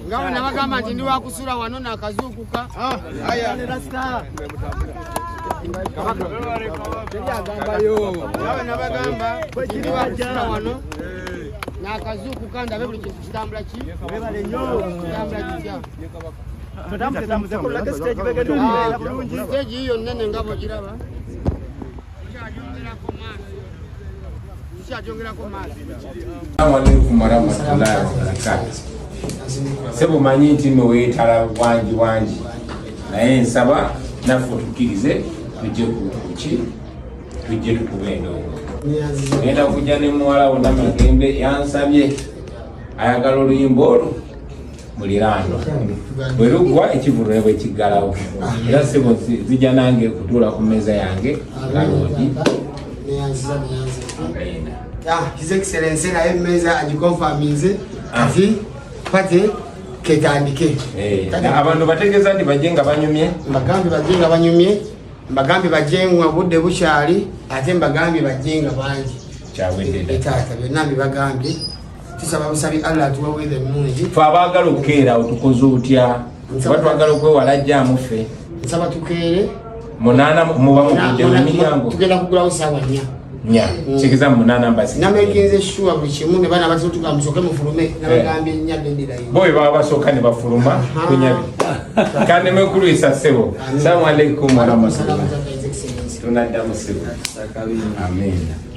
ngawe nabagamba nti ndi wakusula wano nakazuukuka ngawe nabagamba ndi wakusula wano nakazuukuka ndabe buli kintu kitambula stage hiyo nene ngabo giraba Assalamualaikum warahmatullahi wabarakatuh. Sebo manyi nti mwe weetala wangi naye nsaba naffe tukkirize tujje kuki tujje tukube endongo. Ngenda kujja ne muwala wo Namagembe yansabye ayagala oluyimba olwo muliraano bwe luggwa ekivulule bwe kiggalawo era sebo zijja nange kutuula ku mmeeza yange galungi. His Excellency na emeza ajikonfirmize ati pate ketandike abantu bategeza ndi bajenga banyumye mbagambi bajengwa budde bukyali ate mbagambi bajenga bangi kyawedde tata byonna mbibagambye tusaba busabi Allah atuwaweze ennungi fe abaagala okukeera otukoze otya batwagala okwewala ajjaamu ffe nsaba tukeere munana muba mugudde mu miryango tugenda kugulawo saawa 4 kikiza munana mbasi namekinze shuwa buli kimu ne bana batutuka musoke mufulume nabagambye nnyadde ndirayo boy baba basooka ne bafuluma kunyabi kandi mekulu isasebo. Assalamu alaikum warahmatullahi tunaddamu sebo. Amen.